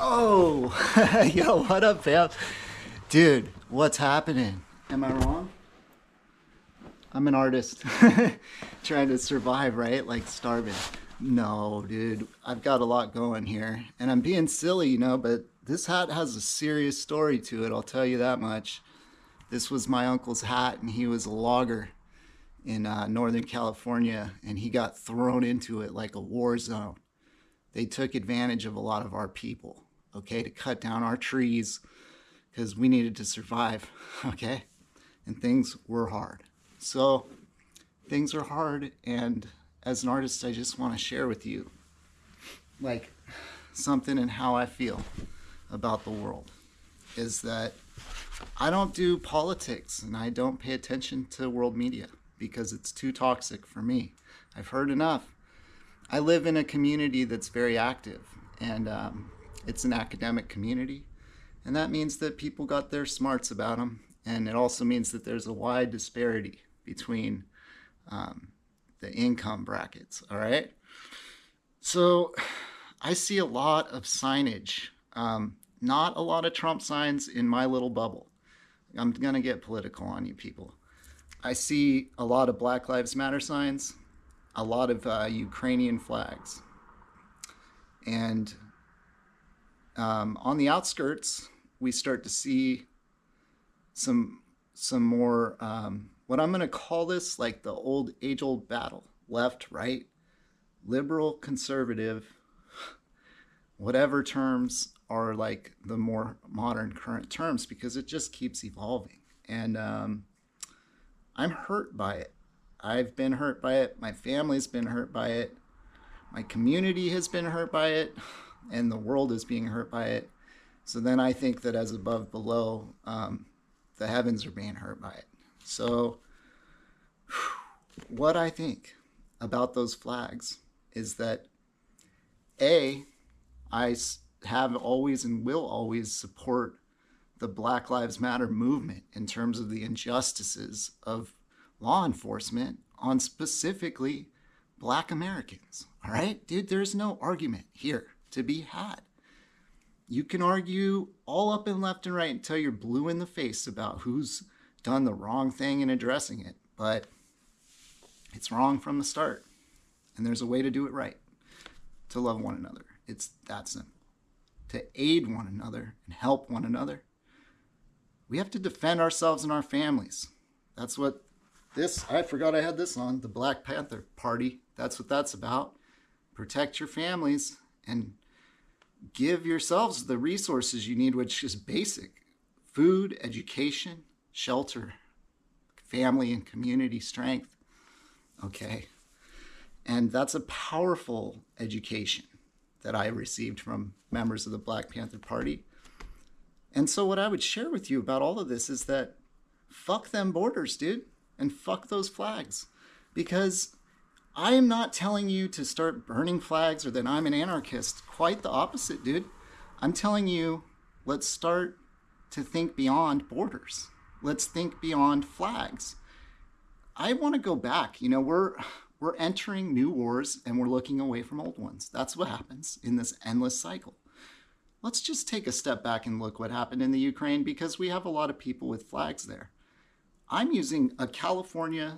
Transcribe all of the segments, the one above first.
Oh, yo, what up, fam? Dude, what's happening? Am I wrong? I'm an artist trying to survive, right? Like starving. No, dude, I've got a lot going here. And I'm being silly, but this hat has a serious story to it, I'll tell you that much. This was my uncle's hat, and he was a logger in Northern California, and he got thrown into it like a war zone. They took advantage of a lot of our people, okay, to cut down our trees because we needed to survive, okay? And things were hard. So things are hard, and as an artist, I just want to share with you like something and how I feel about the world is that I don't do politics and I don't pay attention to world media because it's too toxic for me. I've heard enough. I live in a community that's very active, and it's an academic community, and that means that people got their smarts about them, and it also means that there's a wide disparity between the income brackets, all right? So I see a lot of signage, not a lot of Trump signs in my little bubble. I'm gonna get political on you people. I see a lot of Black Lives Matter signs, a lot of Ukrainian flags. And on the outskirts, we start to see some more, what I'm going to call this like the age-old battle, left, right, liberal, conservative, whatever terms are like the more modern current terms, because it just keeps evolving. And I'm hurt by it. I've been hurt by it. My family's been hurt by it. My community has been hurt by it. And the world is being hurt by it. So then I think that as above, below, the heavens are being hurt by it. So what I think about those flags is that I have always and will always support the Black Lives Matter movement in terms of the injustices of law enforcement on specifically Black Americans. All right, dude, there's no argument here to be had. You can argue all up and left and right until you're blue in the face about who's done the wrong thing in addressing it, but it's wrong from the start. And there's a way to do it right, to love one another. It's that simple. To aid one another and help one another. We have to defend ourselves and our families. That's what I forgot I had this on, the Black Panther Party. That's what that's about. Protect your families and give yourselves the resources you need, which is basic. Food, education, shelter, family and community strength. Okay. And that's a powerful education that I received from members of the Black Panther Party. And so what I would share with you about all of this is that fuck them borders, dude. And fuck those flags. Because I am not telling you to start burning flags or that I'm an anarchist. Quite the opposite, dude. I'm telling you, let's start to think beyond borders. Let's think beyond flags. I want to go back. We're entering new wars and we're looking away from old ones. That's what happens in this endless cycle. Let's just take a step back and look what happened in the Ukraine, because we have a lot of people with flags there. I'm using a California,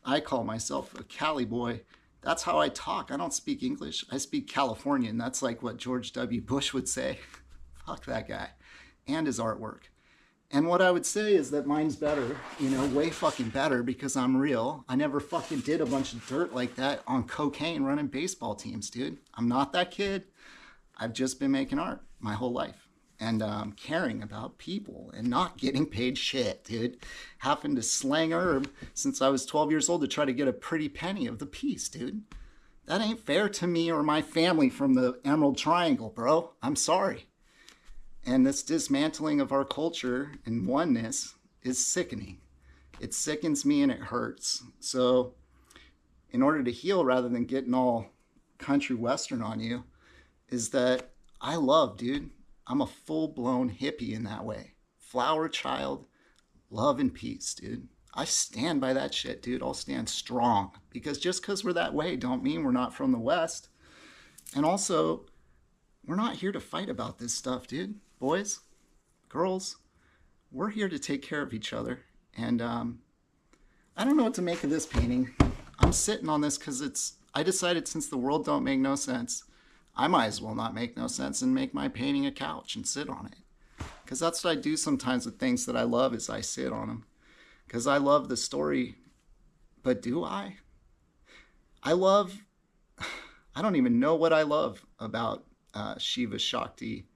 I call myself a Cali boy. That's how I talk. I don't speak English. I speak Californian. That's like what George W. Bush would say. Fuck that guy. And his artwork. And what I would say is that mine's better, way fucking better, because I'm real. I never fucking did a bunch of dirt like that on cocaine running baseball teams, dude. I'm not that kid. I've just been making art my whole life. And caring about people and not getting paid shit, dude. Having to slang herb since I was 12 years old to try to get a pretty penny of the piece, dude. That ain't fair to me or my family from the Emerald Triangle, bro. I'm sorry. And this dismantling of our culture and oneness is sickening. It sickens me and it hurts. So in order to heal, rather than getting all country western on you, is that I love, dude. I'm a full-blown hippie in that way. Flower child, love and peace, dude. I stand by that shit, dude. I'll stand strong. Because just because we're that way don't mean we're not from the West. And also, we're not here to fight about this stuff, dude. Boys, girls, we're here to take care of each other. And I don't know what to make of this painting. I'm sitting on this because I decided since the world don't make no sense, I might as well not make no sense and make my painting a couch and sit on it. Because that's what I do sometimes with things that I love, is I sit on them. Because I love the story. But do I? I don't even know what I love about Shiva Shakti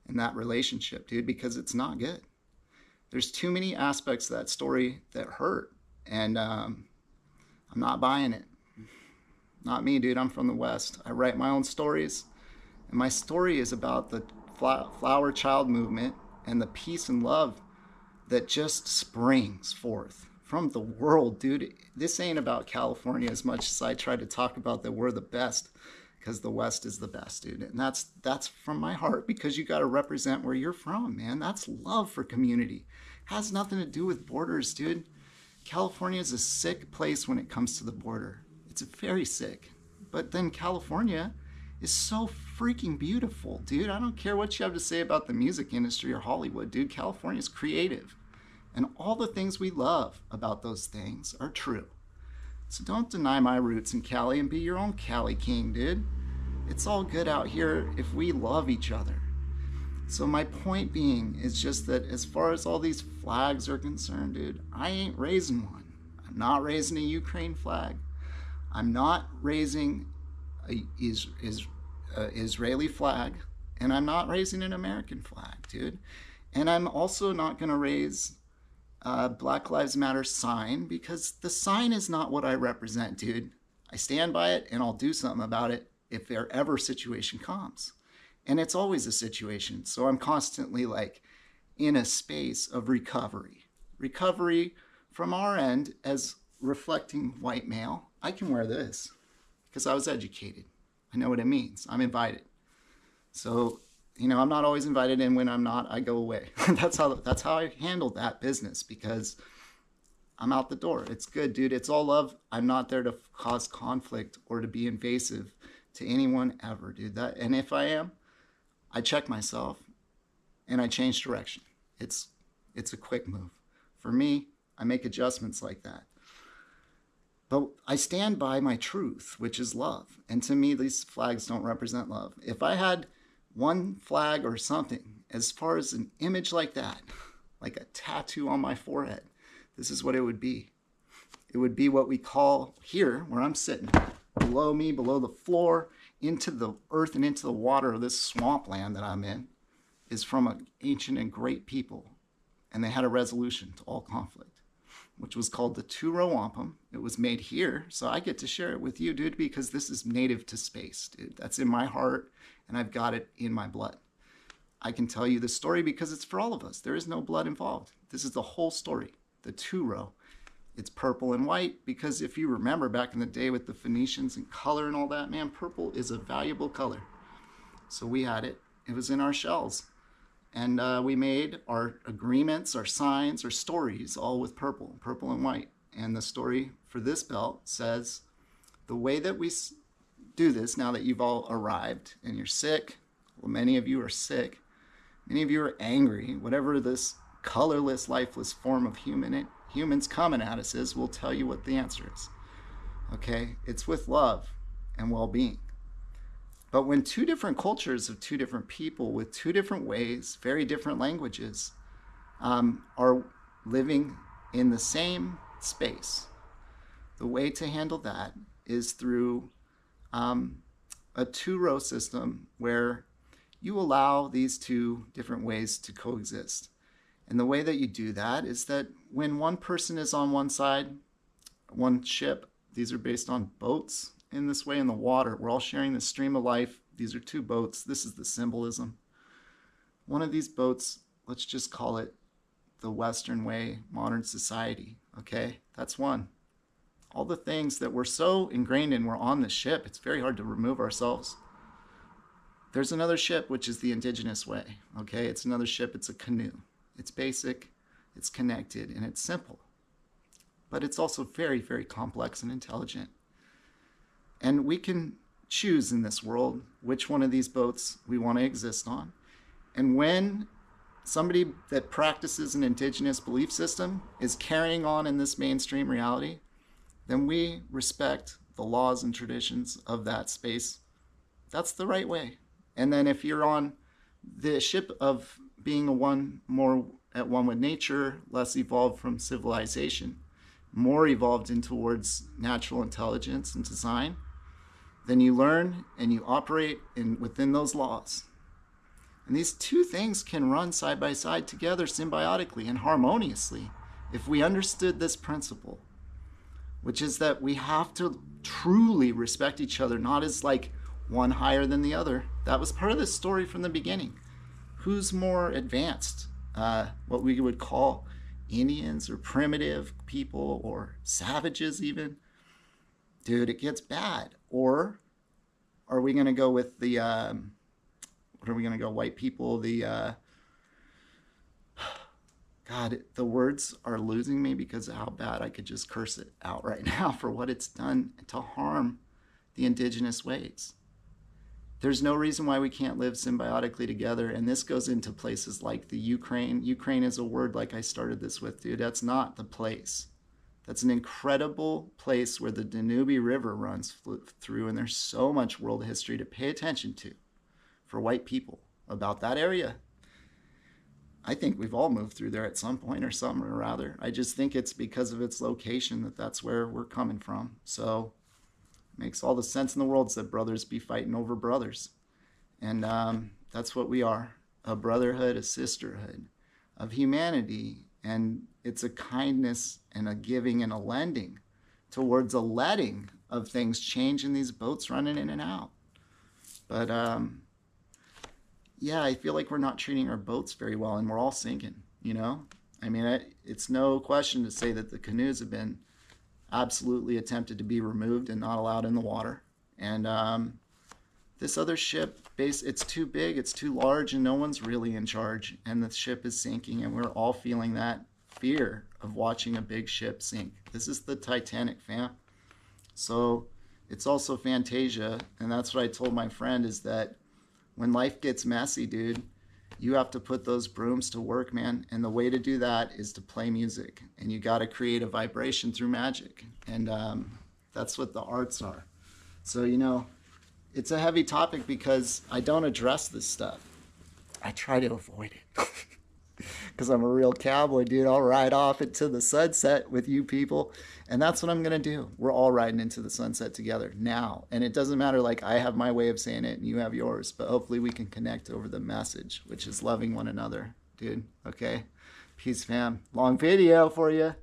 and that relationship, dude, because it's not good. There's too many aspects of that story that hurt. And I'm not buying it. Not me, dude. I'm from the West. I write my own stories. And my story is about the flower child movement and the peace and love that just springs forth from the world, dude. This ain't about California as much as I try to talk about that we're the best, because the West is the best, dude. And that's from my heart, because you got to represent where you're from, man. That's love for community. Has nothing to do with borders, dude. California is a sick place when it comes to the border. It's very sick. But then California is so freaking beautiful, dude. I don't care what you have to say about the music industry or Hollywood, dude. California's creative. And all the things we love about those things are true. So don't deny my roots in Cali and be your own Cali king, dude. It's all good out here if we love each other. So my point being is just that as far as all these flags are concerned, dude, I ain't raising one. I'm not raising a Ukraine flag. I'm not raising a Israeli flag. And I'm not raising an American flag, dude. And I'm also not going to raise Black Lives Matter sign, because the sign is not what I represent, dude. I stand by it and I'll do something about it if there ever situation comes. And it's always a situation. So I'm constantly like in a space of recovery. Recovery from our end as reflecting white male. I can wear this because I was educated. I know what it means. I'm invited. So, you know, I'm not always invited in. When I'm not, I go away. That's how I handled that business, because I'm out the door. It's good, dude. It's all love. I'm not there to cause conflict or to be invasive to anyone ever, dude. And if I am, I check myself and I change direction. It's a quick move. For me, I make adjustments like that. But I stand by my truth, which is love. And to me, these flags don't represent love. If I had one flag or something, as far as an image like that, like a tattoo on my forehead, this is what it would be. It would be what we call here, where I'm sitting, below me, below the floor, into the earth and into the water of this swampland that I'm in, is from an ancient and great people. And they had a resolution to all conflict, which was called the two-row wampum. It was made here, so I get to share it with you, dude, because this is native to space, dude. That's in my heart, and I've got it in my blood. I can tell you the story because it's for all of us. There is no blood involved. This is the whole story, the two-row. It's purple and white because if you remember back in the day with the Phoenicians and color and all that, man, purple is a valuable color. So we had it. It was in our shells. And we made our agreements, our signs, our stories, all with purple and white. And the story for this belt says, the way that we do this, now that you've all arrived and you're sick, well, many of you are sick, many of you are angry, whatever this colorless, lifeless form of humans coming at us is, we'll tell you what the answer is. Okay? It's with love and well-being. But when two different cultures of two different people with two different ways, very different languages, are living in the same space, the way to handle that is through a two-row system where you allow these two different ways to coexist. And the way that you do that is that when one person is on one side, one ship, these are based on boats in this way in the water. We're all sharing the stream of life. These are two boats. This is the symbolism. One of these boats, let's just call it the Western way, modern society. Okay, that's one. All the things that we're so ingrained in, we're on the ship. It's very hard to remove ourselves. There's another ship, which is the indigenous way. Okay, it's another ship. It's a canoe. It's basic, it's connected, and it's simple. But it's also very, very complex and intelligent. And we can choose in this world which one of these boats we want to exist on. And when somebody that practices an indigenous belief system is carrying on in this mainstream reality, then we respect the laws and traditions of that space. That's the right way. And then if you're on the ship of being a one more at one with nature, less evolved from civilization, more evolved in towards natural intelligence and design, then you learn and you operate within those laws. And these two things can run side by side together symbiotically and harmoniously if we understood this principle, which is that we have to truly respect each other, not as like one higher than the other. That was part of the story from the beginning. Who's more advanced? What we would call Indians or primitive people or savages even. Dude, it gets bad. Or are we going to go with the, what are we going to go, white people, God, the words are losing me because of how bad I could just curse it out right now for what it's done to harm the indigenous ways. There's no reason why we can't live symbiotically together. And this goes into places like the Ukraine. Ukraine is a word like I started this with, dude. That's not the place. That's an incredible place where the Danube River runs through. And there's so much world history to pay attention to for white people about that area. I think we've all moved through there at some point or something or rather. I just think it's because of its location that's where we're coming from. So makes all the sense in the world that brothers be fighting over brothers. And that's what we are, a brotherhood, a sisterhood of humanity. And it's a kindness and a giving and a lending towards a letting of things change in these boats running in and out. But yeah, I feel like we're not treating our boats very well and we're all sinking, you know? I mean, it's no question to say that the canoes have been absolutely attempted to be removed and not allowed in the water. And this other ship, it's too big, it's too large, and no one's really in charge. And the ship is sinking, and we're all feeling that fear of watching a big ship sink. This is the Titanic, fam. So it's also Fantasia, and that's what I told my friend, is that when life gets messy, dude, you have to put those brooms to work, man. And the way to do that is to play music. And you got to create a vibration through magic. And that's what the arts are. So, you know, it's a heavy topic because I don't address this stuff. I try to avoid it. Because I'm a real cowboy, dude. I'll ride off into the sunset with you people. And that's what I'm going to do. We're all riding into the sunset together now. And it doesn't matter, like, I have my way of saying it and you have yours. But hopefully we can connect over the message, which is loving one another, dude. Okay? Peace, fam. Long video for you.